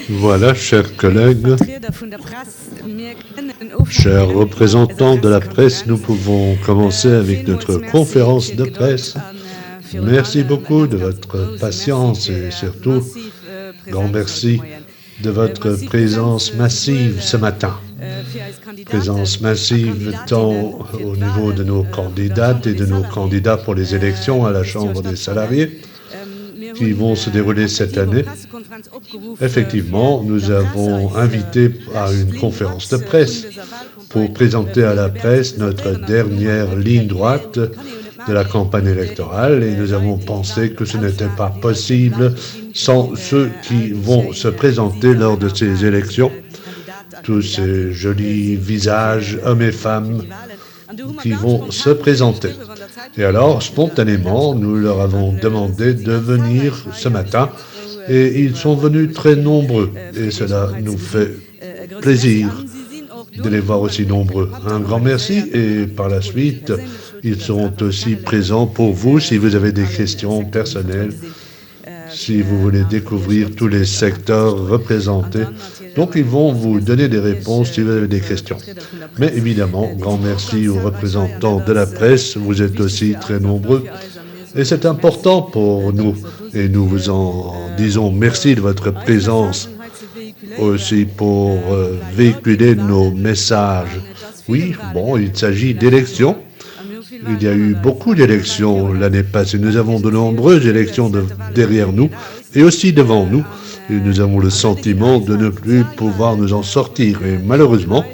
Voilà, chers collègues, chers représentants de la presse, nous pouvons commencer avec notre conférence de presse. Merci beaucoup de votre patience et surtout, grand merci de votre présence massive ce matin. Présence massive tant au niveau de nos candidates et de nos candidats pour les élections à la Chambre des salariés qui vont se dérouler cette année. Effectivement, nous avons invité à une conférence de presse pour présenter à la presse notre dernière ligne droite de la campagne électorale et nous avons pensé que ce n'était pas possible sans ceux qui vont se présenter lors de ces élections. Tous ces jolis visages, hommes et femmes, qui vont se présenter. Et alors, spontanément, nous leur avons demandé de venir ce matin et ils sont venus très nombreux et cela nous fait plaisir de les voir aussi nombreux. Un grand merci et par la suite, ils seront aussi présents pour vous si vous avez des questions personnelles, si vous voulez découvrir tous les secteurs représentés. Donc, ils vont vous donner des réponses si vous avez des questions. Mais évidemment, grand merci aux représentants de la presse. Vous êtes aussi très nombreux. Et c'est important pour nous. Et nous vous en disons merci de votre présence. Aussi pour véhiculer nos messages. Oui, bon, il s'agit d'élections. Il y a eu beaucoup d'élections l'année passée. Nous avons de nombreuses élections derrière nous et aussi devant nous. Et nous avons le sentiment de ne plus pouvoir nous en sortir. Et malheureusement,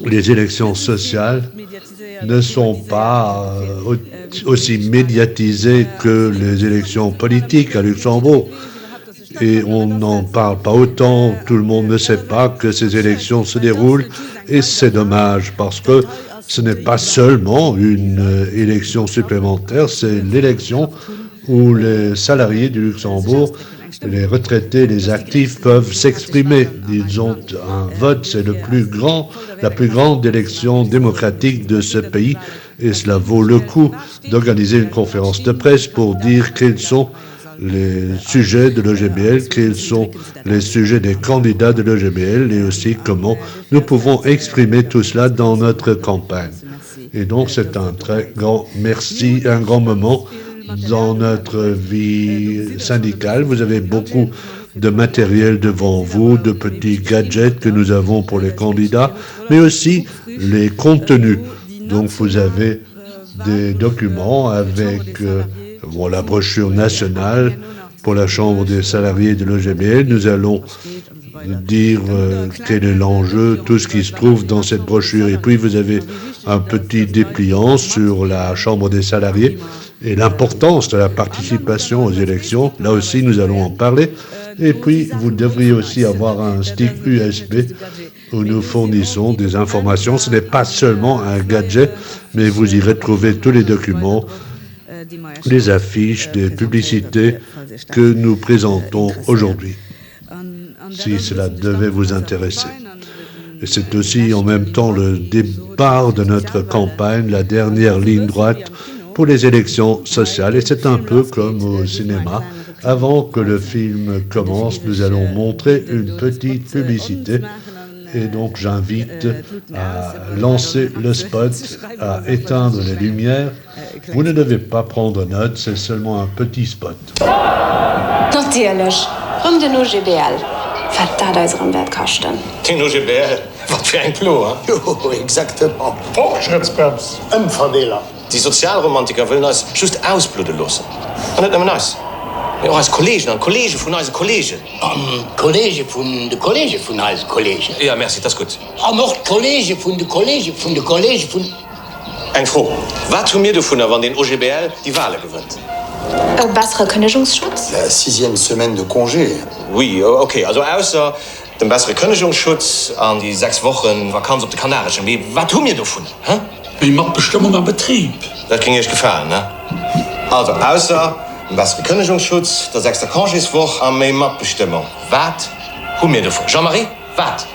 les élections sociales ne sont pas aussi médiatisées que les élections politiques à Luxembourg. Et on n'en parle pas autant, tout le monde ne sait pas que ces élections se déroulent. Et c'est dommage parce que ce n'est pas seulement une élection supplémentaire, c'est l'élection où les salariés du Luxembourg, les retraités, les actifs peuvent s'exprimer. Ils ont un vote, c'est la plus grande élection démocratique de ce pays et cela vaut le coup d'organiser une conférence de presse pour dire quels sont les sujets de l'EGBL, quels sont les sujets des candidats de l'EGBL et aussi comment nous pouvons exprimer tout cela dans notre campagne. Et donc c'est un très grand merci, un grand moment dans notre vie syndicale. Vous avez beaucoup de matériel devant vous, de petits gadgets que nous avons pour les candidats, mais aussi les contenus. Donc vous avez des documents avec la brochure nationale pour la Chambre des salariés de l'EGBL. Nous allons dire quel est l'enjeu, tout ce qui se trouve dans cette brochure. Et puis vous avez un petit dépliant sur la Chambre des salariés et l'importance de la participation aux élections. Là aussi, nous allons en parler. Et puis, vous devriez aussi avoir un stick USB où nous fournissons des informations. Ce n'est pas seulement un gadget, mais vous y retrouvez tous les documents, les affiches, des publicités que nous présentons aujourd'hui, si cela devait vous intéresser. Et c'est aussi en même temps le départ de notre campagne, la dernière ligne droite pour les élections sociales. Et c'est un peu comme au cinéma. Avant que le film commence, nous allons montrer une petite publicité. Et donc j'invite à lancer le spot, à éteindre les lumières. Vous ne devez pas prendre note, c'est seulement un petit spot. Natürlich. Rum den OGBL. Verdammt unseren Wertkosten. Den OGBL? Was für ein Klo, hein? Jo, exactement. Fortschrittsbremse. Verdeler. Die Sozialromantiker wollen uns just ausbluten lassen. Und nicht nur uns. Ja, als Kollegen, ein Kollege von unseren Kollegen. Kollege von der Kollege von unseren Kollegen. Ja, merci, das ist gut. Noch Kollege von der Kollege von der Kollege von... Ein Froh. Was tun wir davon, wenn den OGBL die Wahlen gewinnt? Bessere Kündigungsschutz? La 6e semaine de congé. Oui, okay. Also außer dem besseren Kündigungsschutz an die 6 Wochen Vakanz auf den Kanarischen. Was tun wir davon? Hä? Wie macht Bestimmung am Betrieb? Das ging euch gefallen, ne? Also außer dem besseren Kündigungsschutz, der 6. Congéswoche an mehr Marktbestimmung. Was tun wir davon? Jean-Marie, was?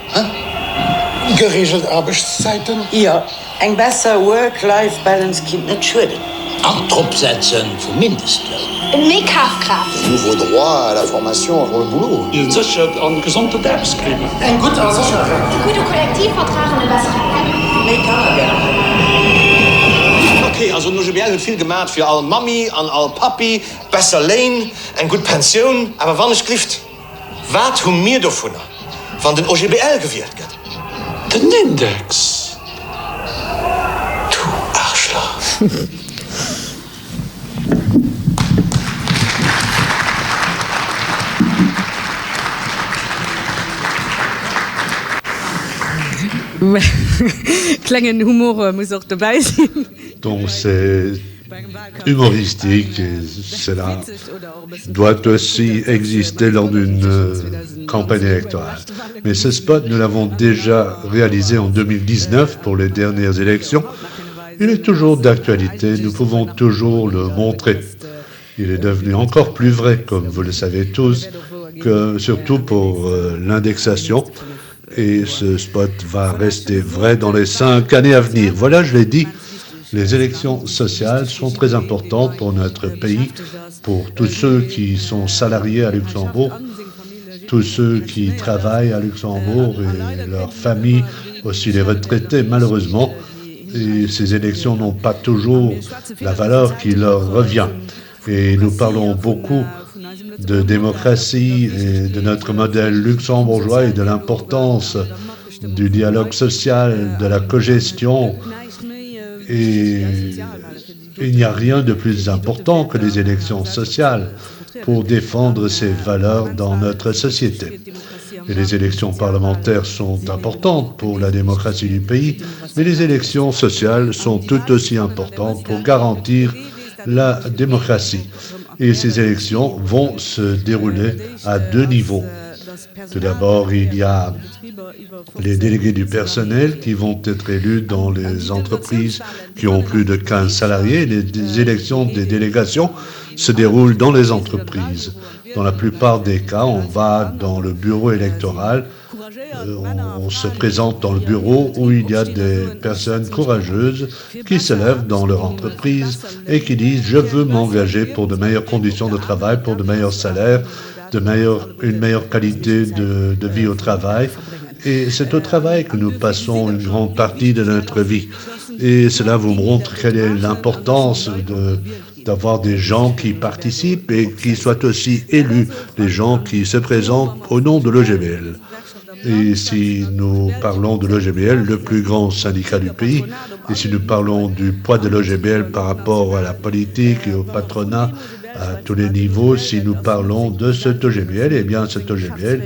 Geregelt Arbeitszeiten? Ja, eine bessere Work-Life-Balance kommt nicht schulden. Antropsetzen für Mindestlohn. Mehr Kaufkraft. Nouveau droit à la formation pour le boulot. Je sicher an gesunde Betriebsklima. Ein gut Sicherheit. Gute Kollektivvertrag und eine bessere. Okay, also Nogibel hat viel gemacht für all Mami, an all Papi, besser Lohn, eine gute Pension, aber wann ist Klift? Was haben wir davon, wenn den OGBL gewählt wird? Den Index. Du Arschloch. Kleinen Humor muss auch dabei sein. Donc c'est humoristique et cela doit aussi exister lors d'une campagne électorale. Mais ce spot, nous l'avons déjà réalisé en 2019 pour les dernières élections. Il est toujours d'actualité, nous pouvons toujours le montrer. Il est devenu encore plus vrai, comme vous le savez tous, que surtout pour l'indexation. Et ce spot va rester vrai dans les 5 années à venir. Voilà, je l'ai dit, les élections sociales sont très importantes pour notre pays, pour tous ceux qui sont salariés à Luxembourg, tous ceux qui travaillent à Luxembourg et leurs familles, aussi les retraités, malheureusement. Et ces élections n'ont pas toujours la valeur qui leur revient. Et nous parlons beaucoup de démocratie et de notre modèle luxembourgeois et de l'importance du dialogue social, de la cogestion. Et il n'y a rien de plus important que les élections sociales pour défendre ces valeurs dans notre société. Et les élections parlementaires sont importantes pour la démocratie du pays, mais les élections sociales sont tout aussi importantes pour garantir la démocratie. Et ces élections vont se dérouler à 2 niveaux. Tout d'abord, il y a les délégués du personnel qui vont être élus dans les entreprises qui ont plus de 15 salariés. Les élections des délégations se déroulent dans les entreprises. Dans la plupart des cas, on va dans le bureau électoral, on se présente dans le bureau où il y a des personnes courageuses qui se lèvent dans leur entreprise et qui disent « Je veux m'engager pour de meilleures conditions de travail, pour de meilleurs salaires, une meilleure qualité de vie au travail. » Et c'est au travail que nous passons une grande partie de notre vie. Et cela vous montre quelle est l'importance d'avoir des gens qui participent et qui soient aussi élus, les gens qui se présentent au nom de l'OGBL. Et si nous parlons de l'OGBL, le plus grand syndicat du pays, et si nous parlons du poids de l'OGBL par rapport à la politique et au patronat à tous les niveaux, si nous parlons de cet OGBL, eh bien cet OGBL,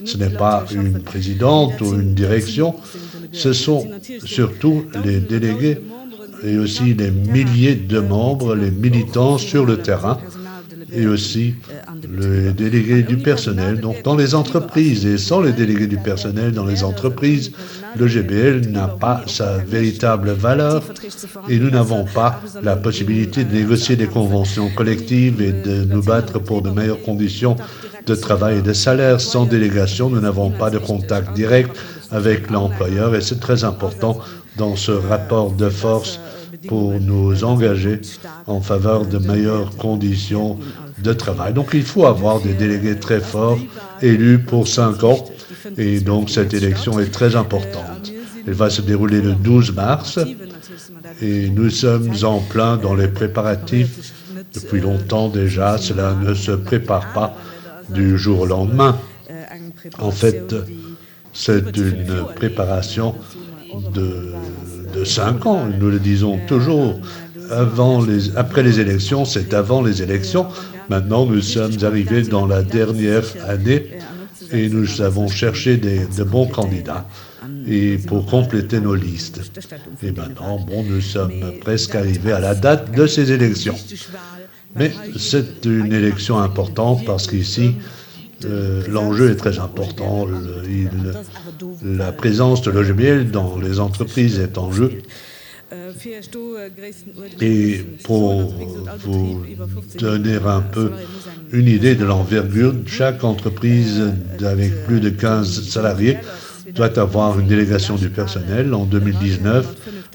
ce n'est pas une présidente ou une direction, ce sont surtout les délégués et aussi les milliers de membres, les militants sur le terrain, et aussi les délégués du personnel. Donc dans les entreprises, et sans les délégués du personnel dans les entreprises, le GBL n'a pas sa véritable valeur et nous n'avons pas la possibilité de négocier des conventions collectives et de nous battre pour de meilleures conditions de travail et de salaire. Sans délégation, nous n'avons pas de contact direct avec l'employeur et c'est très important dans ce rapport de force pour nous engager en faveur de meilleures conditions de travail. Donc il faut avoir des délégués très forts, élus pour 5 ans, et donc cette élection est très importante. Elle va se dérouler le 12 mars, et nous sommes en plein dans les préparatifs depuis longtemps déjà. Cela ne se prépare pas du jour au lendemain. En fait, c'est une préparation de 5 ans, nous le disons toujours. Après les élections, c'est avant les élections. Maintenant, nous sommes arrivés dans la dernière année et nous avons cherché de bons candidats et pour compléter nos listes. Et maintenant, nous sommes presque arrivés à la date de ces élections. Mais c'est une élection importante parce qu'ici, l'enjeu est très important. La présence de l'OGBL dans les entreprises est en jeu. Et pour vous donner un peu une idée de l'envergure, chaque entreprise avec plus de 15 salariés doit avoir une délégation du personnel. En 2019,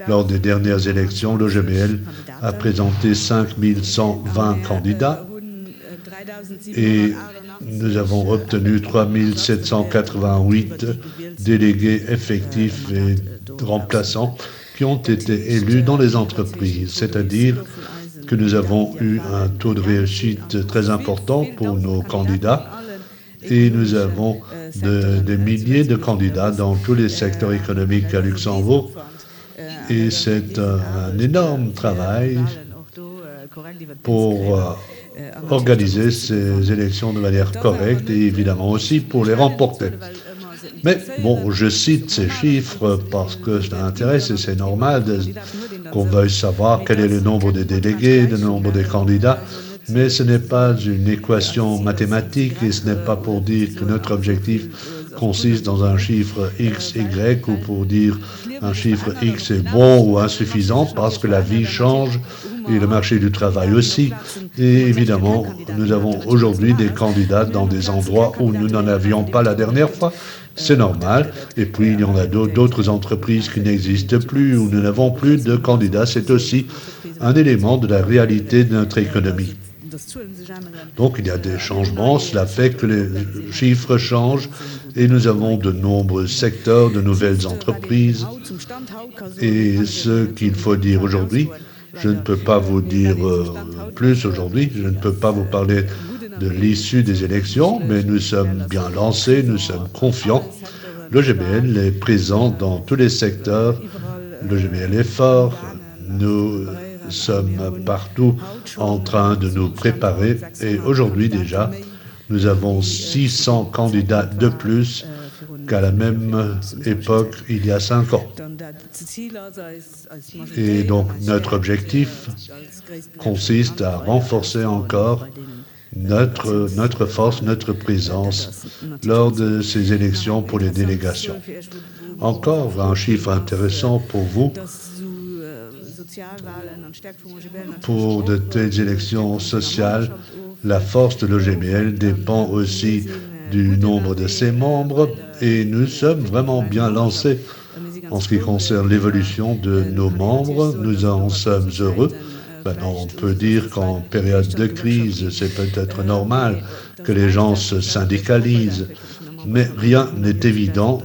lors des dernières élections, l'OGBL a présenté 5120 candidats et nous avons obtenu 3788 délégués effectifs et remplaçants qui ont été élus dans les entreprises, c'est-à-dire que nous avons eu un taux de réussite très important pour nos candidats et nous avons des milliers de candidats dans tous les secteurs économiques à Luxembourg et c'est un énorme travail pour organiser ces élections de manière correcte et évidemment aussi pour les remporter. Mais bon, je cite ces chiffres parce que ça intéresse et c'est normal qu'on veuille savoir quel est le nombre de délégués, le nombre de candidats, mais ce n'est pas une équation mathématique et ce n'est pas pour dire que notre objectif consiste dans un chiffre X, Y ou pour dire un chiffre X est bon ou insuffisant parce que la vie change et le marché du travail aussi. Et évidemment, nous avons aujourd'hui des candidats dans des endroits où nous n'en avions pas la dernière fois. C'est normal. Et puis, il y en a d'autres entreprises qui n'existent plus, où nous n'avons plus de candidats. C'est aussi un élément de la réalité de notre économie. Donc, il y a des changements. Cela fait que les chiffres changent et nous avons de nombreux secteurs, de nouvelles entreprises. Et ce qu'il faut dire aujourd'hui, je ne peux pas vous dire plus aujourd'hui, je ne peux pas vous parler de l'issue des élections, mais nous sommes bien lancés, nous sommes confiants. L'OGBL est présent dans tous les secteurs, l'OGBL est fort, nous sommes partout en train de nous préparer et aujourd'hui déjà, nous avons 600 candidats de plus qu'à la même époque il y a 5 ans. Et donc notre objectif consiste à renforcer encore notre force, notre présence lors de ces élections pour les délégations. Encore un chiffre intéressant pour vous. Pour de telles élections sociales, la force de l'OGBL dépend aussi du nombre de ses membres et nous sommes vraiment bien lancés en ce qui concerne l'évolution de nos membres. Nous en sommes heureux. Maintenant, on peut dire qu'en période de crise, c'est peut-être normal que les gens se syndicalisent, mais rien n'est évident,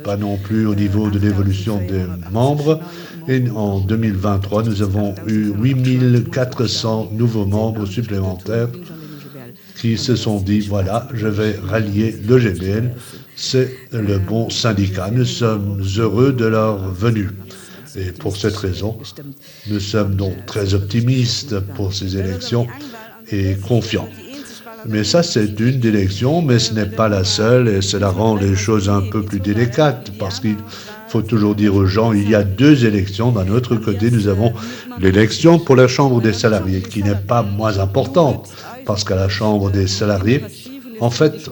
pas non plus au niveau de l'évolution des membres. Et en 2023, nous avons eu 8400 nouveaux membres supplémentaires qui se sont dit, voilà, je vais rallier l'OGBL, c'est le bon syndicat. Nous sommes heureux de leur venue. Et pour cette raison, nous sommes donc très optimistes pour ces élections et confiants. Mais ça, c'est une élection, mais ce n'est pas la seule et cela rend les choses un peu plus délicates parce qu'il faut toujours dire aux gens, il y a 2 élections. D'un autre côté, nous avons l'élection pour la Chambre des salariés qui n'est pas moins importante parce qu'à la Chambre des salariés, en fait,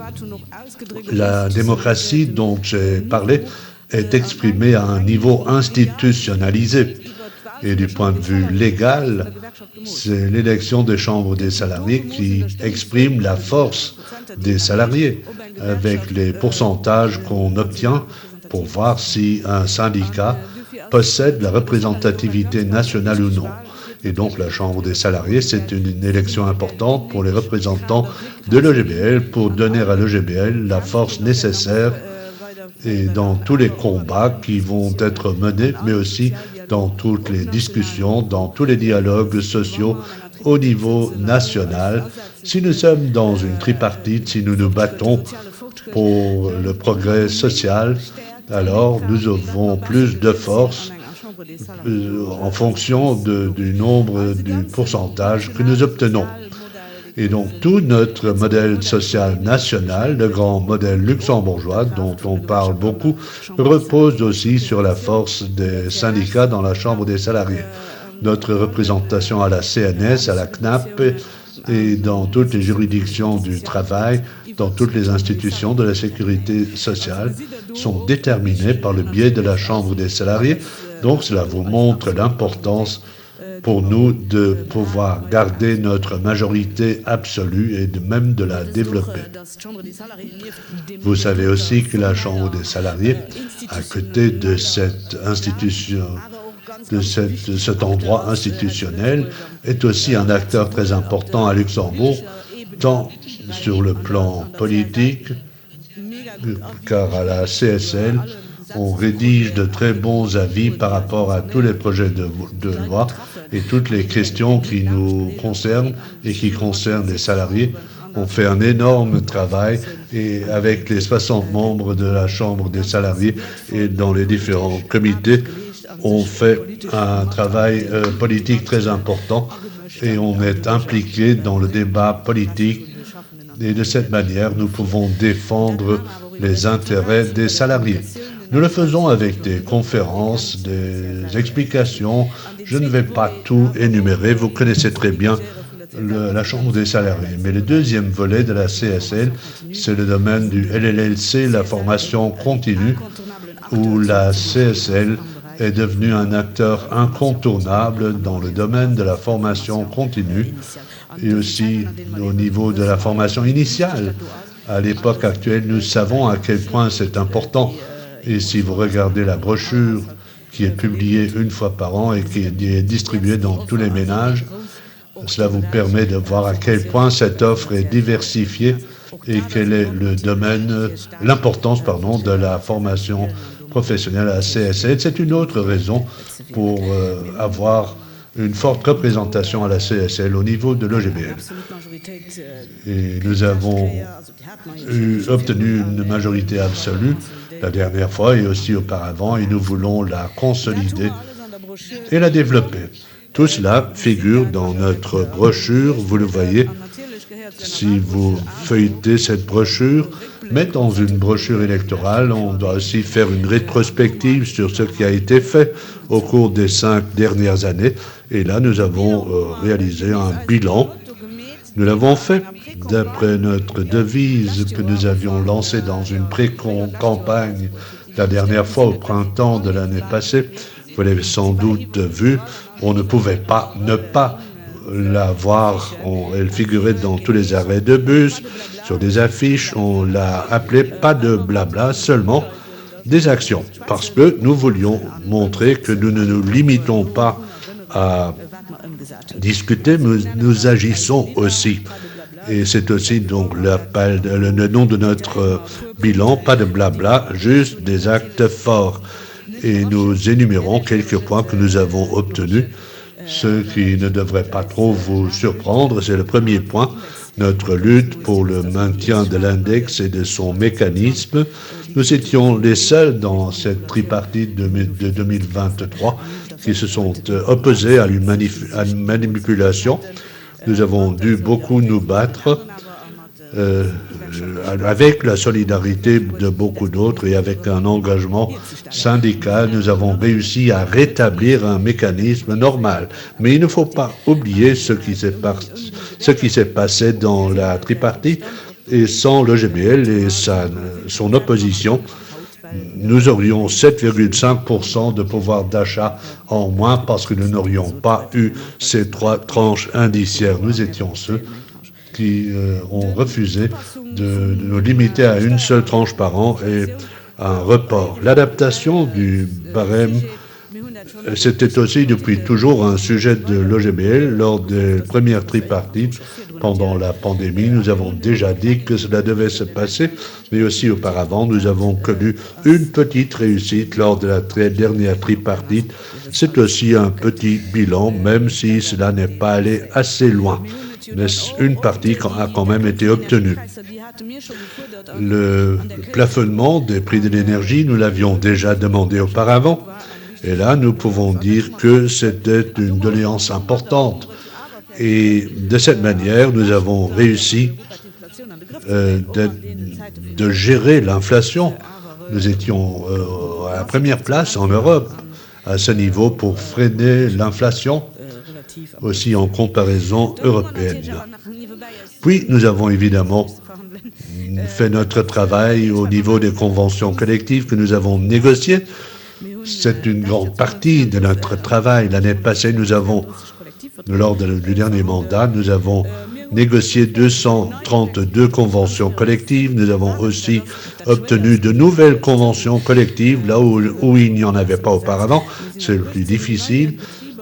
la démocratie dont j'ai parlé est exprimée à un niveau institutionnalisé. Et du point de vue légal, c'est l'élection des chambres des salariés qui exprime la force des salariés avec les pourcentages qu'on obtient pour voir si un syndicat possède la représentativité nationale ou non. Et donc la Chambre des salariés, c'est une élection importante pour les représentants de l'OGBL pour donner à l'OGBL la force nécessaire et dans tous les combats qui vont être menés, mais aussi dans toutes les discussions, dans tous les dialogues sociaux au niveau national. Si nous sommes dans une tripartite, si nous nous battons pour le progrès social, alors nous avons plus de force en fonction du nombre, du pourcentage que nous obtenons. Et donc tout notre modèle social national, le grand modèle luxembourgeois dont on parle beaucoup, repose aussi sur la force des syndicats dans la Chambre des salariés. Notre représentation à la CNS, à la CNAP et dans toutes les juridictions du travail, dans toutes les institutions de la sécurité sociale sont déterminées par le biais de la Chambre des salariés. Donc cela vous montre l'importance pour nous de pouvoir garder notre majorité absolue et même de la développer. Vous savez aussi que la Chambre des salariés, à côté de cette institution, de cet endroit institutionnel, est aussi un acteur très important à Luxembourg tant sur le plan politique, car à la CSL, on rédige de très bons avis par rapport à tous les projets de loi et toutes les questions qui nous concernent et qui concernent les salariés. On fait un énorme travail et avec les 60 membres de la Chambre des salariés et dans les différents comités, on fait un travail politique très important et on est impliqué dans le débat politique. Et de cette manière, nous pouvons défendre les intérêts des salariés. Nous le faisons avec des conférences, des explications. Je ne vais pas tout énumérer. Vous connaissez très bien la Chambre des salariés. Mais le deuxième volet de la CSL, c'est le domaine du LLLC, la formation continue, où la CSL est devenue un acteur incontournable dans le domaine de la formation continue et aussi au niveau de la formation initiale. À l'époque actuelle, nous savons à quel point c'est important. Et si vous regardez la brochure qui est publiée une fois par an et qui est distribuée dans tous les ménages, cela vous permet de voir à quel point cette offre est diversifiée et quel est le domaine, l'importance, de la formation professionnelle à la CSL. C'est une autre raison pour avoir une forte représentation à la CSL au niveau de l'OGBL. Et nous avons obtenu une majorité absolue la dernière fois et aussi auparavant, et nous voulons la consolider et la développer. Tout cela figure dans notre brochure, vous le voyez. Si vous feuilletez cette brochure, mais dans une brochure électorale, on doit aussi faire une rétrospective sur ce qui a été fait au cours des 5 dernières années. Et là, nous avons réalisé un bilan. Nous l'avons fait d'après notre devise que nous avions lancée dans une pré-campagne la dernière fois au printemps de l'année passée. Vous l'avez sans doute vu, on ne pouvait pas ne pas la voir. Elle figurait dans tous les arrêts de bus, sur des affiches. On l'a appelée pas de blabla, seulement des actions. Parce que nous voulions montrer que nous ne nous limitons pas à discuter, nous agissons aussi. Et c'est aussi donc le nom de notre bilan, pas de blabla, juste des actes forts. Et nous énumérons quelques points que nous avons obtenus. Ce qui ne devrait pas trop vous surprendre, c'est le premier point, notre lutte pour le maintien de l'index et de son mécanisme. Nous étions les seuls dans cette tripartite de 2023 qui se sont opposés à une manipulation. Nous avons dû beaucoup nous battre avec la solidarité de beaucoup d'autres et avec un engagement syndical. Nous avons réussi à rétablir un mécanisme normal. Mais il ne faut pas oublier ce qui s'est passé dans la tripartite, et sans l'OGBL et son opposition, nous aurions 7,5% de pouvoir d'achat en moins parce que nous n'aurions pas eu ces 3 tranches indiciaires. Nous étions ceux qui ont refusé de nous limiter à une seule tranche par an et un report. L'adaptation du barème, c'était aussi depuis toujours un sujet de l'OGBL. Lors des premières tripartites, pendant la pandémie, nous avons déjà dit que cela devait se passer, mais aussi auparavant, nous avons connu une petite réussite lors de la dernière tripartite. C'est aussi un petit bilan, même si cela n'est pas allé assez loin. Mais une partie a quand même été obtenue. Le plafonnement des prix de l'énergie, nous l'avions déjà demandé auparavant. Et là, nous pouvons dire que c'était une doléance importante. Et de cette manière, nous avons réussi de gérer l'inflation. Nous étions à la première place en Europe à ce niveau pour freiner l'inflation, aussi en comparaison européenne. Puis, nous avons évidemment fait notre travail au niveau des conventions collectives que nous avons négociées. C'est une grande partie de notre travail. L'année passée, lors du dernier mandat, nous avons négocié 232 conventions collectives. Nous avons aussi obtenu de nouvelles conventions collectives, là où il n'y en avait pas auparavant. C'est le plus difficile.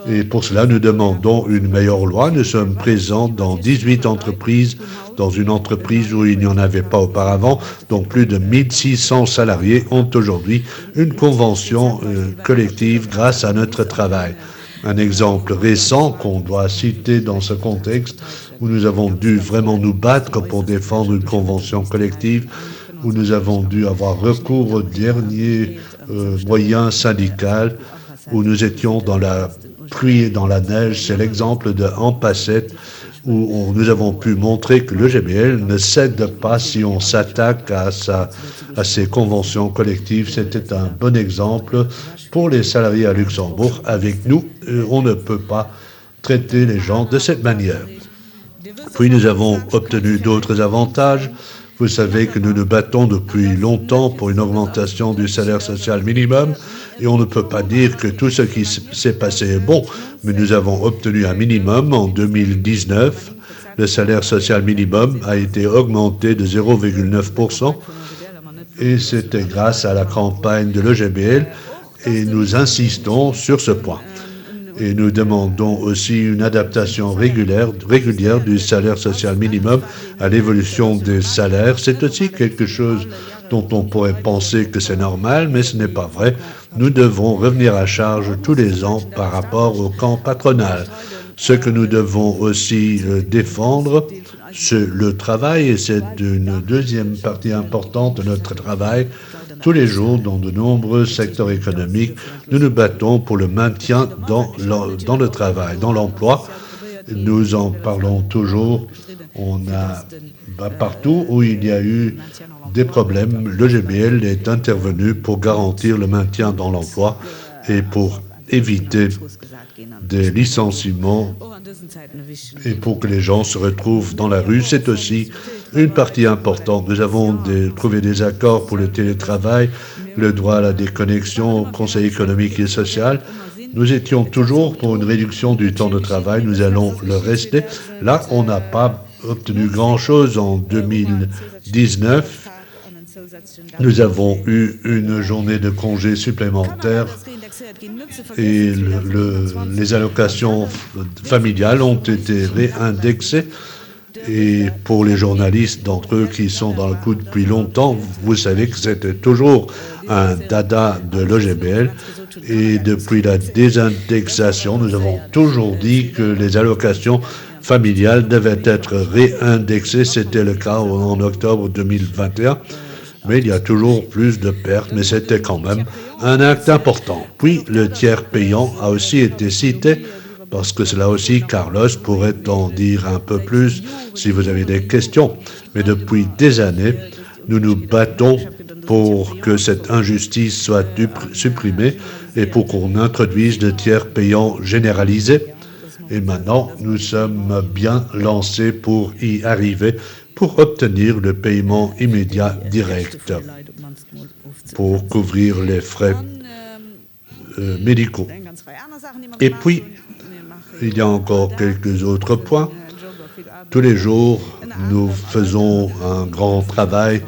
Et pour cela, nous demandons une meilleure loi. Nous sommes présents dans 18 entreprises dans une entreprise où il n'y en avait pas auparavant. Donc plus de 1600 salariés ont aujourd'hui une convention collective grâce à notre travail. Un exemple récent qu'on doit citer dans ce contexte, où nous avons dû vraiment nous battre pour défendre une convention collective, où nous avons dû avoir recours aux derniers moyens syndicaux, où nous étions dans la pluie et dans la neige. C'est l'exemple de Ampasset, où nous avons pu montrer que le GBL ne cède pas si on s'attaque à ces conventions collectives. C'était un bon exemple pour les salariés à Luxembourg. Avec nous, on ne peut pas traiter les gens de cette manière. Puis nous avons obtenu d'autres avantages. Vous savez que nous nous battons depuis longtemps pour une augmentation du salaire social minimum et on ne peut pas dire que tout ce qui s'est passé est bon, mais nous avons obtenu un minimum en 2019. Le salaire social minimum a été augmenté de 0,9% et c'était grâce à la campagne de l'EGBL et nous insistons sur ce point. Et nous demandons aussi une adaptation régulière du salaire social minimum à l'évolution des salaires. C'est aussi quelque chose dont on pourrait penser que c'est normal, mais ce n'est pas vrai. Nous devons revenir à charge tous les ans par rapport au camp patronal. Ce que nous devons aussi défendre, c'est le travail, et c'est une deuxième partie importante de notre travail. Tous les jours, dans de nombreux secteurs économiques, nous nous battons pour le maintien dans le travail, dans l'emploi. Nous en parlons toujours. On a partout où il y a eu des problèmes, le GBL est intervenu pour garantir le maintien dans l'emploi et pour éviter des licenciements et pour que les gens se retrouvent dans la rue. C'est aussi une partie importante. Nous avons trouvé des accords pour le télétravail, le droit à la déconnexion au Conseil économique et social. Nous étions toujours pour une réduction du temps de travail. Nous allons le rester. Là, on n'a pas obtenu grand-chose en 2019. Nous avons eu une journée de congé supplémentaire et les allocations familiales ont été réindexées. Et pour les journalistes d'entre eux qui sont dans le coup depuis longtemps, vous savez que c'était toujours un dada de l'EGBL. Et depuis la désindexation, nous avons toujours dit que les allocations familiales devaient être réindexées. C'était le cas en octobre 2021. Mais il y a toujours plus de pertes, mais c'était quand même un acte important. Puis le tiers payant a aussi été cité, parce que cela aussi, Carlos pourrait en dire un peu plus si vous avez des questions. Mais depuis des années, nous nous battons pour que cette injustice soit supprimée et pour qu'on introduise le tiers payant généralisé. Et maintenant, nous sommes bien lancés pour y arriver, pour obtenir le paiement immédiat direct, pour couvrir les frais médicaux. Et puis, il y a encore quelques autres points. Tous les jours, nous faisons un grand travail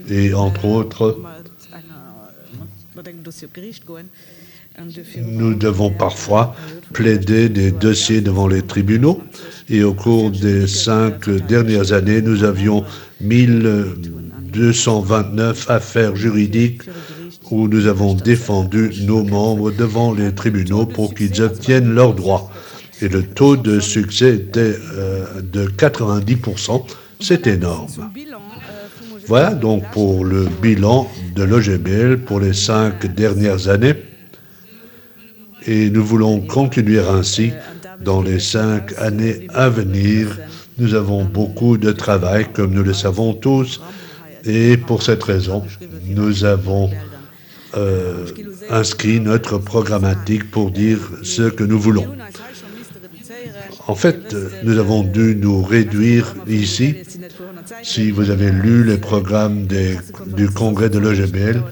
et, entre autres, nous devons parfois plaider des dossiers devant les tribunaux. Et au cours des 5 dernières années, nous avions 1229 affaires juridiques où nous avons défendu nos membres devant les tribunaux pour qu'ils obtiennent leurs droits. Et le taux de succès était de 90%. C'est énorme. Voilà donc pour le bilan de l'EGBL pour les 5 dernières années. Et nous voulons continuer ainsi dans les 5 années à venir. Nous avons beaucoup de travail, comme nous le savons tous. Et pour cette raison, nous avons inscrit notre programmatique pour dire ce que nous voulons. En fait, nous avons dû nous réduire ici. Si vous avez lu les programmes du congrès de l'EGBL,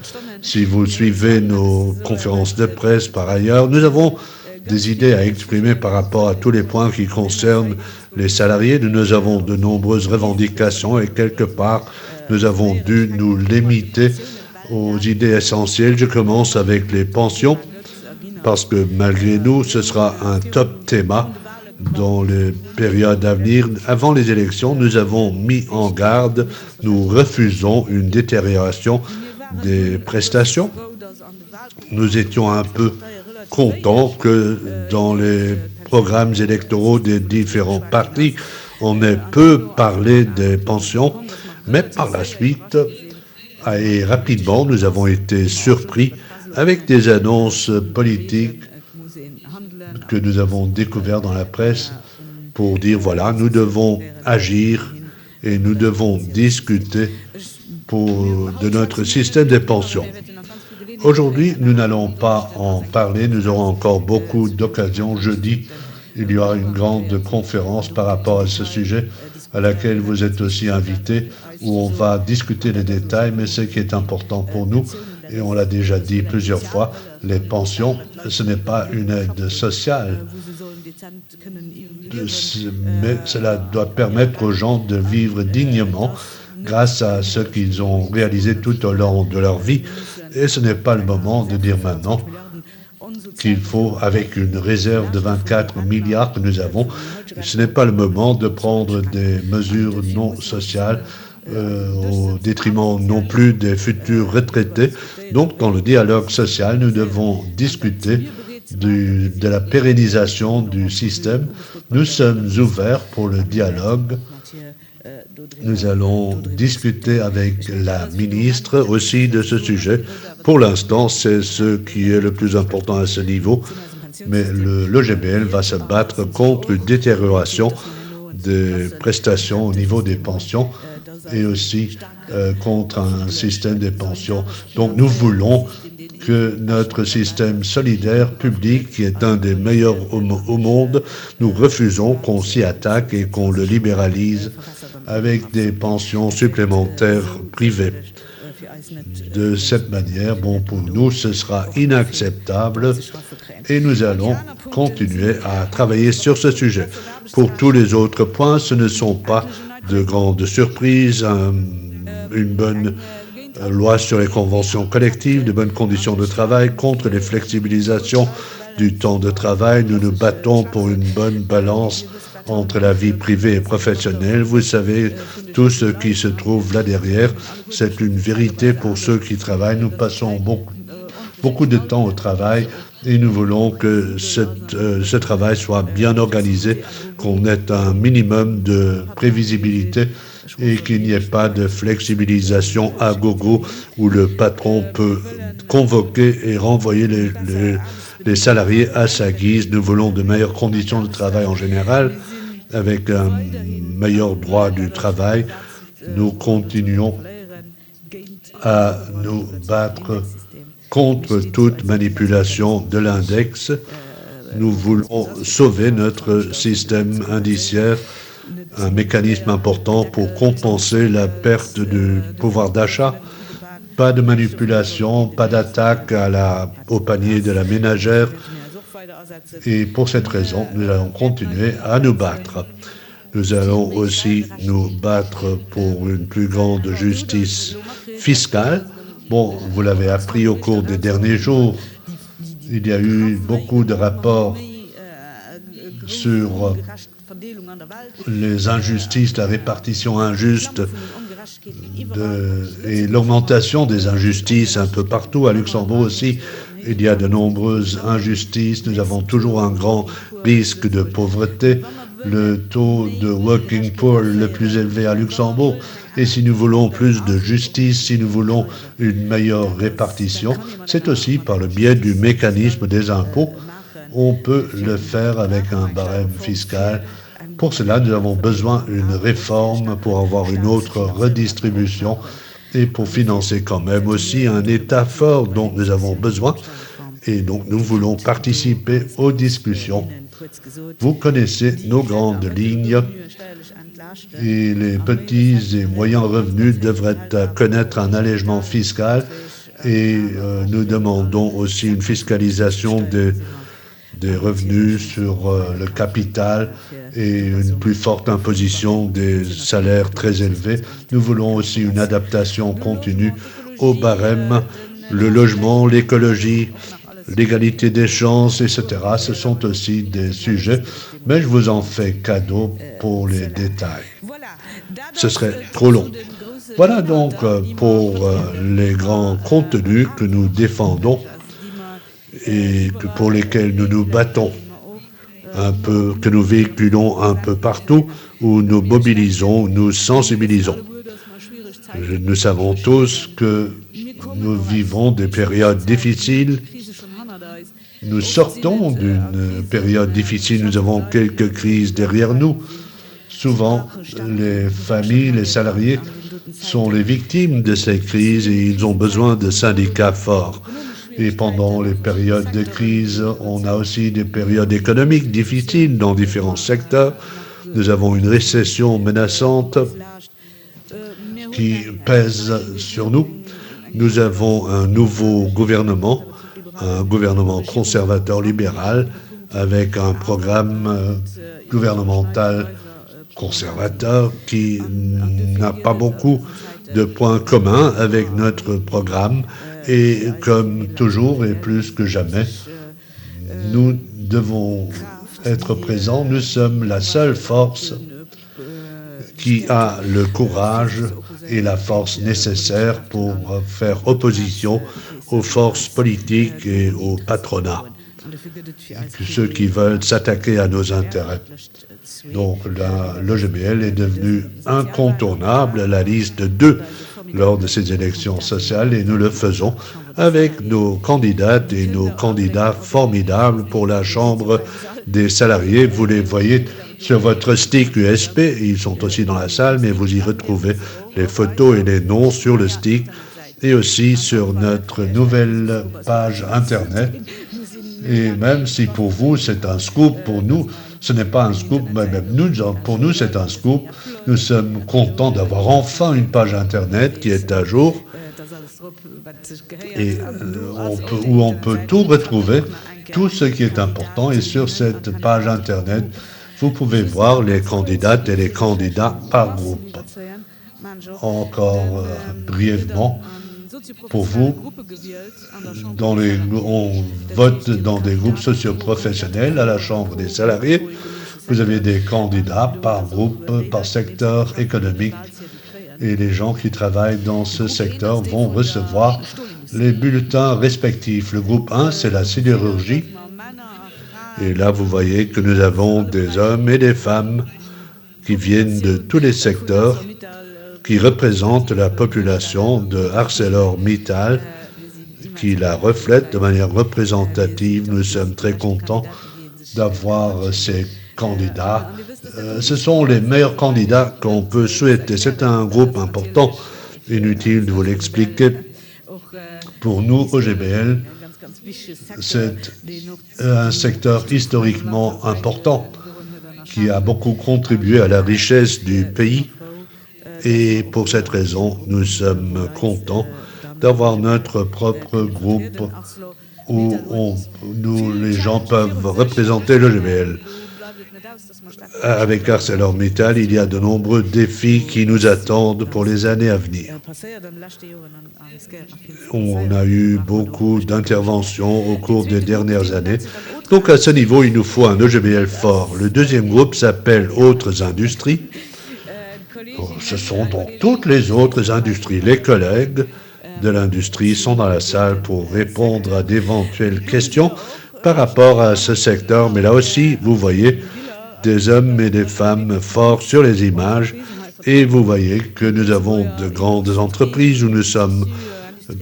si vous suivez nos conférences de presse par ailleurs, nous avons des idées à exprimer par rapport à tous les points qui concernent les salariés. Nous avons de nombreuses revendications et quelque part, nous avons dû nous limiter aux idées essentielles. Je commence avec les pensions, parce que malgré nous, ce sera un top théma dans les périodes à venir. Avant les élections, nous avons mis en garde, nous refusons une détérioration des prestations. Nous étions un peu contents que dans les programmes électoraux des différents partis, on ait peu parlé des pensions, mais par la suite, et rapidement, nous avons été surpris avec des annonces politiques que nous avons découvertes dans la presse pour dire, voilà, nous devons agir et nous devons discuter de notre système de pensions. Aujourd'hui, nous n'allons pas en parler, nous aurons encore beaucoup d'occasions. Jeudi, il y aura une grande conférence par rapport à ce sujet à laquelle vous êtes aussi invités, où on va discuter les détails, mais ce qui est important pour nous, et on l'a déjà dit plusieurs fois, les pensions, ce n'est pas une aide sociale, mais cela doit permettre aux gens de vivre dignement grâce à ce qu'ils ont réalisé tout au long de leur vie. Et ce n'est pas le moment de dire maintenant qu'il faut, avec une réserve de 24 milliards que nous avons, ce n'est pas le moment de prendre des mesures non sociales au détriment non plus des futurs retraités. Donc, dans le dialogue social, nous devons discuter de la pérennisation du système. Nous sommes ouverts pour le dialogue. Nous allons discuter avec la ministre aussi de ce sujet. Pour l'instant, c'est ce qui est le plus important à ce niveau. Mais l'OGBL va se battre contre une détérioration des prestations au niveau des pensions et aussi contre un système des pensions. Donc nous voulons que notre système solidaire public, qui est un des meilleurs au monde, nous refusons qu'on s'y attaque et qu'on le libéralise avec des pensions supplémentaires privées. De cette manière, bon, pour nous, ce sera inacceptable et nous allons continuer à travailler sur ce sujet. Pour tous les autres points, ce ne sont pas de grandes surprises, une bonne loi sur les conventions collectives, de bonnes conditions de travail, contre les flexibilisations du temps de travail. Nous nous battons pour une bonne balance entre la vie privée et professionnelle. Vous savez, tout ce qui se trouve là derrière, c'est une vérité pour ceux qui travaillent. Nous passons beaucoup de temps au travail et nous voulons que ce travail soit bien organisé, qu'on ait un minimum de prévisibilité et qu'il n'y ait pas de flexibilisation à gogo où le patron peut convoquer et renvoyer les salariés à sa guise. Nous voulons de meilleures conditions de travail en général, avec un meilleur droit du travail. Nous continuons à nous battre contre toute manipulation de l'index. Nous voulons sauver notre système indiciaire, un mécanisme important pour compenser la perte du pouvoir d'achat. Pas de manipulation, pas d'attaque au panier de la ménagère. Et pour cette raison, nous allons continuer à nous battre. Nous allons aussi nous battre pour une plus grande justice fiscale. Bon, vous l'avez appris au cours des derniers jours. Il y a eu beaucoup de rapports sur les injustices, la répartition injuste et l'augmentation des injustices un peu partout. À Luxembourg aussi, il y a de nombreuses injustices. Nous avons toujours un grand risque de pauvreté. Le taux de working poor le plus élevé à Luxembourg. Et si nous voulons plus de justice, si nous voulons une meilleure répartition, c'est aussi par le biais du mécanisme des impôts. On peut le faire avec un barème fiscal. Pour cela, nous avons besoin d'une réforme pour avoir une autre redistribution et pour financer quand même aussi un État fort dont nous avons besoin. Et donc, nous voulons participer aux discussions. Vous connaissez nos grandes lignes et les petits et moyens revenus devraient connaître un allègement fiscal et nous demandons aussi une fiscalisation des revenus sur le capital et une plus forte imposition des salaires très élevés. Nous voulons aussi une adaptation continue au barème, le logement, l'écologie, l'égalité des chances, etc. Ce sont aussi des sujets, mais je vous en fais cadeau pour les détails. Ce serait trop long. Voilà donc pour les grands contenus que nous défendons et pour lesquels nous nous battons un peu, que nous véhiculons un peu partout, où nous mobilisons, nous sensibilisons. Nous savons tous que nous vivons des périodes difficiles. Nous sortons d'une période difficile, nous avons quelques crises derrière nous. Souvent, les familles, les salariés sont les victimes de ces crises et ils ont besoin de syndicats forts. Et pendant les périodes de crise, on a aussi des périodes économiques difficiles dans différents secteurs. Nous avons une récession menaçante qui pèse sur nous. Nous avons un nouveau gouvernement, un gouvernement conservateur libéral, avec un programme gouvernemental conservateur qui n'a pas beaucoup de points communs avec notre programme. Et comme toujours et plus que jamais, nous devons être présents. Nous sommes la seule force qui a le courage et la force nécessaire pour faire opposition aux forces politiques et au patronat, ceux qui veulent s'attaquer à nos intérêts. Donc l'OGBL est devenu incontournable à la liste 2 lors de ces élections sociales et nous le faisons avec nos candidates et nos candidats formidables pour la Chambre des salariés. Vous les voyez sur votre stick USB, ils sont aussi dans la salle, mais vous y retrouvez les photos et les noms sur le stick et aussi sur notre nouvelle page Internet. Et même si pour vous c'est un scoop, pour nous ce n'est pas un scoop, mais même pour nous c'est un scoop. Nous sommes contents d'avoir enfin une page Internet qui est à jour et où on peut tout retrouver, tout ce qui est important. Et sur cette page Internet, vous pouvez voir les candidates et les candidats par groupe. Encore brièvement, pour vous, on vote dans des groupes socioprofessionnels à la Chambre des salariés. Vous avez des candidats par groupe, par secteur économique. Et les gens qui travaillent dans ce secteur vont recevoir les bulletins respectifs. Le groupe 1, c'est la sidérurgie. Et là, vous voyez que nous avons des hommes et des femmes qui viennent de tous les secteurs, qui représentent la population de ArcelorMittal, qui la reflète de manière représentative. Nous sommes très contents d'avoir ces candidats. Ce sont les meilleurs candidats qu'on peut souhaiter. C'est un groupe important, inutile de vous l'expliquer. Pour nous, OGBL, c'est un secteur historiquement important qui a beaucoup contribué à la richesse du pays. Et pour cette raison, nous sommes contents d'avoir notre propre groupe où les gens peuvent représenter l'OGBL. Avec ArcelorMittal, il y a de nombreux défis qui nous attendent pour les années à venir. On a eu beaucoup d'interventions au cours des dernières années. Donc à ce niveau, il nous faut un OGBL fort. Le deuxième groupe s'appelle Autres industries. Ce sont donc toutes les autres industries. Les collègues de l'industrie sont dans la salle pour répondre à d'éventuelles questions par rapport à ce secteur. Mais là aussi, vous voyez des hommes et des femmes forts sur les images et vous voyez que nous avons de grandes entreprises où nous sommes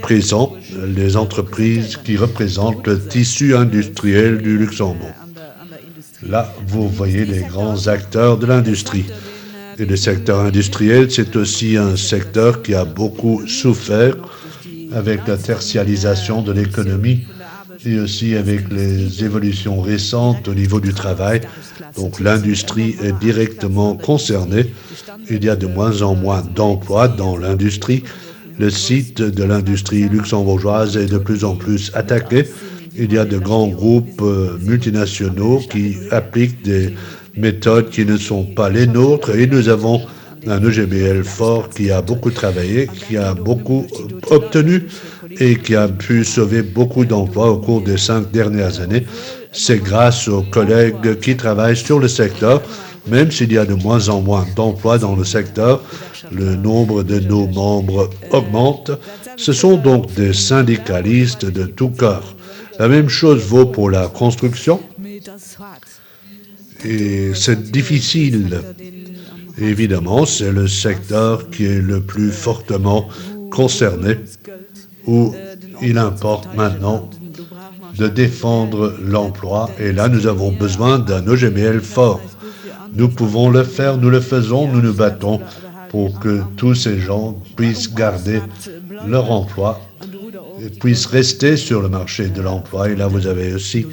présents, les entreprises qui représentent le tissu industriel du Luxembourg. Là, vous voyez les grands acteurs de l'industrie. Et le secteur industriel, c'est aussi un secteur qui a beaucoup souffert avec la tertialisation de l'économie et aussi avec les évolutions récentes au niveau du travail. Donc l'industrie est directement concernée. Il y a de moins en moins d'emplois dans l'industrie. Le site de l'industrie luxembourgeoise est de plus en plus attaqué. Il y a de grands groupes multinationaux qui appliquent des méthodes qui ne sont pas les nôtres et nous avons un OGBL fort qui a beaucoup travaillé, qui a beaucoup obtenu et qui a pu sauver beaucoup d'emplois au cours des 5 dernières années. C'est grâce aux collègues qui travaillent sur le secteur, même s'il y a de moins en moins d'emplois dans le secteur, le nombre de nos membres augmente. Ce sont donc des syndicalistes de tout cœur. La même chose vaut pour la construction. Et c'est difficile. Évidemment, c'est le secteur qui est le plus fortement concerné, où il importe maintenant de défendre l'emploi. Et là, nous avons besoin d'un OGBL fort. Nous pouvons le faire, nous le faisons, nous nous battons pour que tous ces gens puissent garder leur emploi et puissent rester sur le marché de l'emploi. Et là, vous avez aussi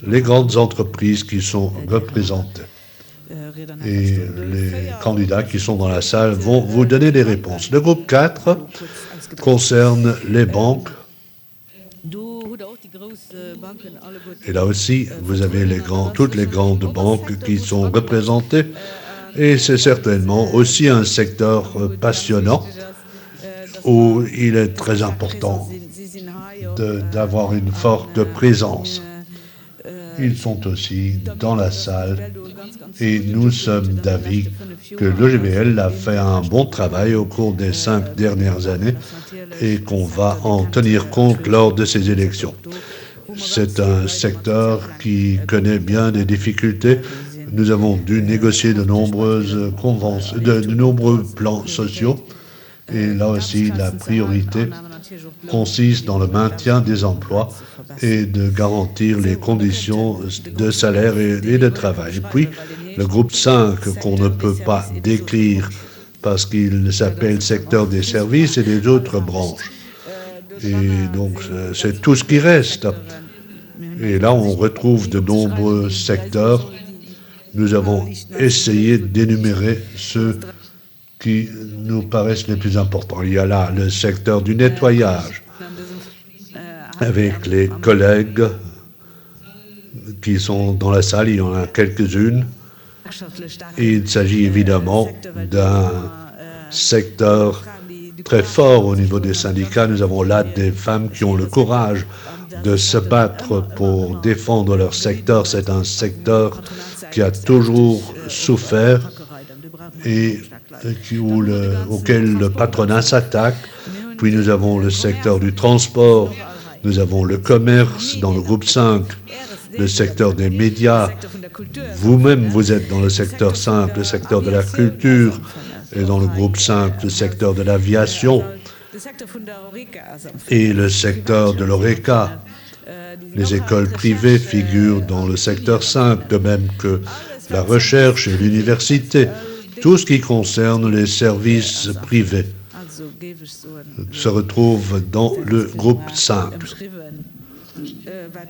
les grandes entreprises qui sont représentées. Et les candidats qui sont dans la salle vont vous donner des réponses. Le groupe 4 concerne les banques. Et là aussi, vous avez toutes les grandes banques qui sont représentées. Et c'est certainement aussi un secteur passionnant où il est très important d'avoir une forte présence. Ils sont aussi dans la salle et nous sommes d'avis que l'OGBL a fait un bon travail au cours des 5 dernières années et qu'on va en tenir compte lors de ces élections. C'est un secteur qui connaît bien des difficultés. Nous avons dû négocier de nombreuses conventions, de nombreux plans sociaux. Et là aussi, la priorité consiste dans le maintien des emplois et de garantir les conditions de salaire et de travail. Et puis, le groupe 5, qu'on ne peut pas décrire parce qu'il s'appelle secteur des services et des autres branches. Et donc, c'est tout ce qui reste. Et là, on retrouve de nombreux secteurs. Nous avons essayé d'énumérer ceux qui nous paraissent les plus importants. Il y a là le secteur du nettoyage, avec les collègues qui sont dans la salle, il y en a quelques-unes. Il s'agit évidemment d'un secteur très fort au niveau des syndicats. Nous avons là des femmes qui ont le courage de se battre pour défendre leur secteur. C'est un secteur qui a toujours souffert et auquel le patronat s'attaque. Puis nous avons le secteur du transport, nous avons le commerce dans le groupe 5, le secteur des médias. Vous-même, vous êtes dans le secteur 5, le secteur de la culture, et dans le groupe 5, le secteur de l'aviation et le secteur de l'ORECA. Les écoles privées figurent dans le secteur 5, de même que la recherche et l'université. Tout ce qui concerne les services privés se retrouve dans le groupe 5.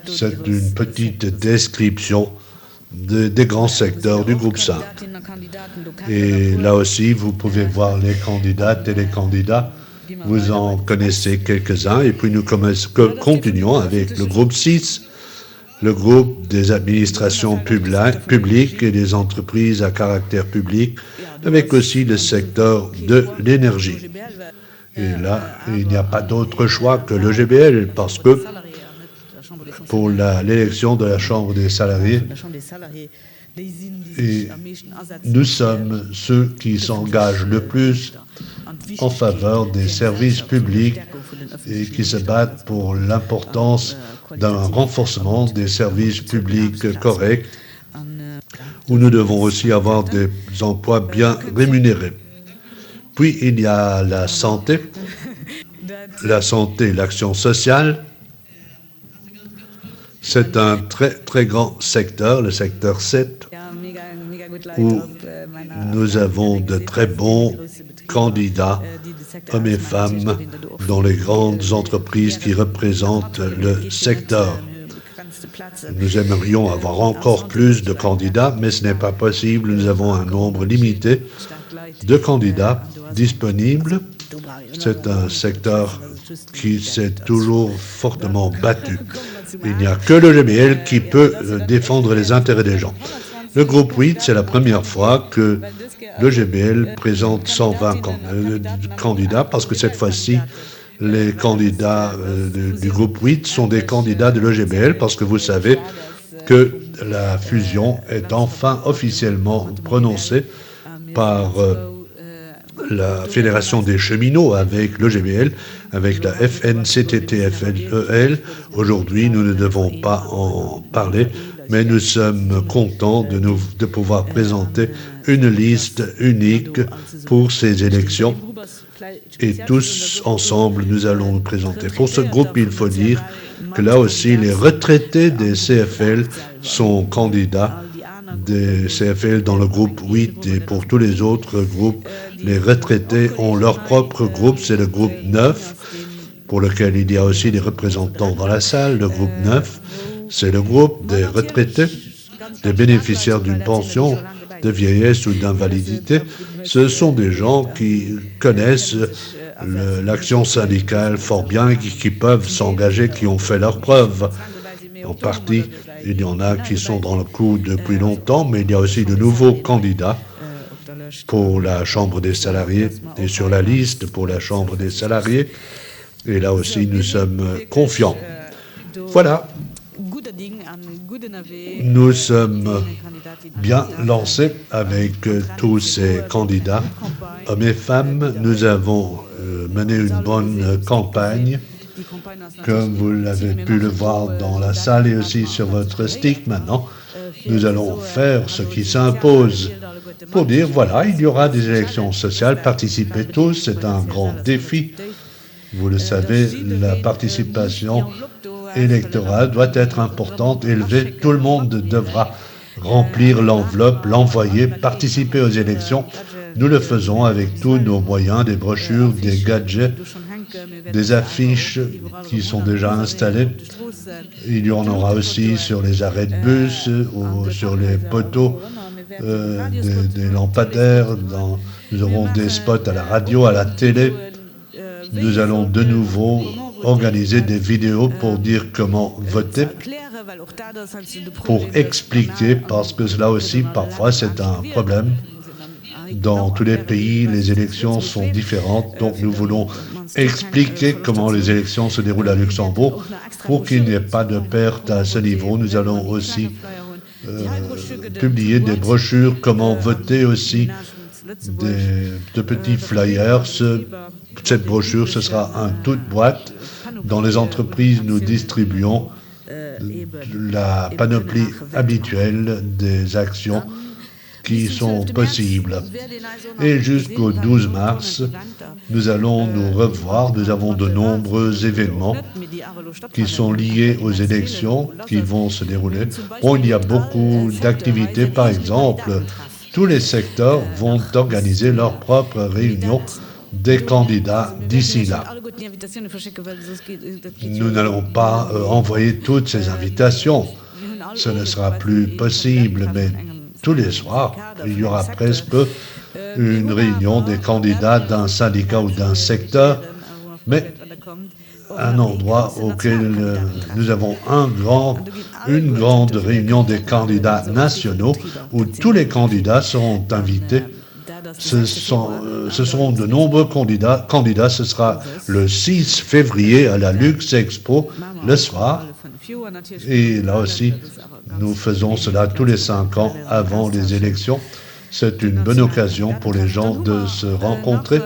C'est une petite description des grands secteurs du groupe 5. Et là aussi, vous pouvez voir les candidates et les candidats. Vous en connaissez quelques-uns. Et puis nous continuons avec le groupe 6, le groupe des administrations publiques et des entreprises à caractère public, avec aussi le secteur de l'énergie. Et là, il n'y a pas d'autre choix que l'OGBL, parce que pour l'élection de la Chambre des salariés, et nous sommes ceux qui s'engagent le plus en faveur des services publics et qui se battent pour l'importance d'un renforcement des services publics corrects, où nous devons aussi avoir des emplois bien rémunérés. Puis il y a la santé, l'action sociale. C'est un très, très grand secteur, le secteur 7, où nous avons de très bons candidats, hommes et femmes, dans les grandes entreprises qui représentent le secteur. Nous aimerions avoir encore plus de candidats, mais ce n'est pas possible. Nous avons un nombre limité de candidats disponibles. C'est un secteur qui s'est toujours fortement battu. Il n'y a que le GBL qui peut défendre les intérêts des gens. Le groupe 8, c'est la première fois que le GBL présente 120 candidats, parce que cette fois-ci, Les candidats du groupe 8 sont des candidats de l'EGBL parce que vous savez que la fusion est enfin officiellement prononcée par la Fédération des cheminots avec l'EGBL, avec la FNCTT-FLEL. Aujourd'hui, nous ne devons pas en parler, mais nous sommes contents de pouvoir présenter une liste unique pour ces élections. Et tous ensemble, nous allons nous présenter. Pour ce groupe, il faut dire que là aussi, les retraités des CFL sont candidats des CFL dans le groupe 8 et pour tous les autres groupes, les retraités ont leur propre groupe, c'est le groupe 9, pour lequel il y a aussi des représentants dans la salle. Le groupe 9, c'est le groupe des retraités, des bénéficiaires d'une pension de vieillesse ou d'invalidité. Ce sont des gens qui connaissent l'action syndicale fort bien et qui peuvent s'engager, qui ont fait leurs preuves. En partie, il y en a qui sont dans le coup depuis longtemps, mais il y a aussi de nouveaux candidats pour la Chambre des salariés et sur la liste pour la Chambre des salariés. Et là aussi, nous sommes confiants. Voilà. Nous sommes bien lancés avec tous ces candidats, hommes et femmes. Nous avons mené une bonne campagne, comme vous l'avez pu le voir dans la salle et aussi sur votre stick maintenant. Nous allons faire ce qui s'impose pour dire, voilà, il y aura des élections sociales, participez tous, c'est un grand défi. Vous le savez, la participation électorale doit être importante, élevée. Tout le monde devra remplir l'enveloppe, l'envoyer, participer aux élections. Nous le faisons avec tous nos moyens, des brochures, des gadgets, des affiches qui sont déjà installées. Il y en aura aussi sur les arrêts de bus ou sur les poteaux des lampadaires. Nous aurons des spots à la radio, à la télé. Nous allons de nouveau organiser des vidéos pour dire comment voter, pour expliquer, parce que cela aussi, parfois, c'est un problème. Dans tous les pays, les élections sont différentes, donc nous voulons expliquer comment les élections se déroulent à Luxembourg pour qu'il n'y ait pas de perte à ce niveau. Nous allons aussi publier des brochures, comment voter aussi, de petits flyers. Cette brochure, ce sera un toute boîte. Dans les entreprises, nous distribuons la panoplie habituelle des actions qui sont possibles. Et jusqu'au 12 mars, nous allons nous revoir. Nous avons de nombreux événements qui sont liés aux élections qui vont se dérouler. Bon, il y a beaucoup d'activités. Par exemple, tous les secteurs vont organiser leurs propres réunions des candidats d'ici là. Nous n'allons pas envoyer toutes ces invitations. Ce ne sera plus possible, mais tous les soirs, il y aura presque une réunion des candidats d'un syndicat ou d'un secteur, mais un endroit auquel nous avons une grande réunion des candidats nationaux où tous les candidats seront invités. Ce seront de nombreux candidats. Ce sera le 6 février à la Lux Expo, le soir. Et là aussi, nous faisons cela tous les 5 ans avant les élections. C'est une bonne occasion pour les gens de se rencontrer.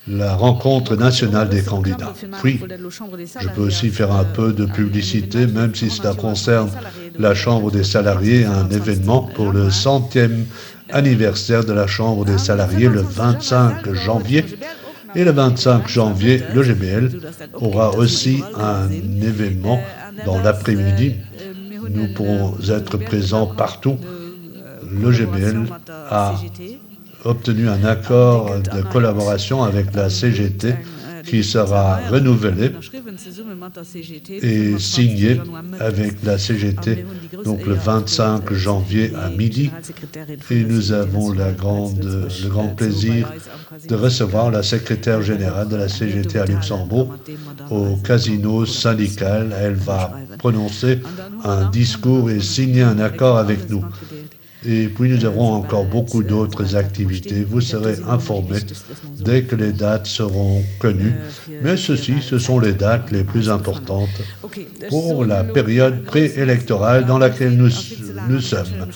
La rencontre nationale des candidats. Puis, je peux aussi faire un peu de publicité, même si cela concerne la Chambre des salariés, un événement pour le 100e anniversaire de la Chambre des salariés le 25 janvier. Et le 25 janvier, l'EGBL aura aussi un événement dans l'après-midi. Nous pourrons être présents partout. L'EGBL a obtenu un accord de collaboration avec la CGT qui sera renouvelé et signé avec la CGT donc le 25 janvier à midi. Et nous avons le grand plaisir de recevoir la secrétaire générale de la CGT à Luxembourg au casino syndical. Elle va prononcer un discours et signer un accord avec nous. Et puis nous aurons encore beaucoup d'autres activités. Vous serez informés dès que les dates seront connues. Mais ce sont les dates les plus importantes pour la période préélectorale dans laquelle nous sommes.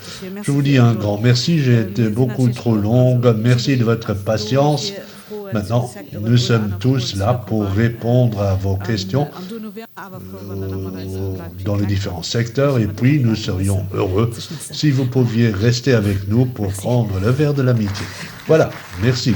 Je vous dis un grand merci, j'ai été beaucoup trop longue. Merci de votre patience. Maintenant, nous sommes tous là pour répondre à vos questions dans les différents secteurs et puis nous serions heureux si vous pouviez rester avec nous pour prendre le verre de l'amitié. Voilà, merci.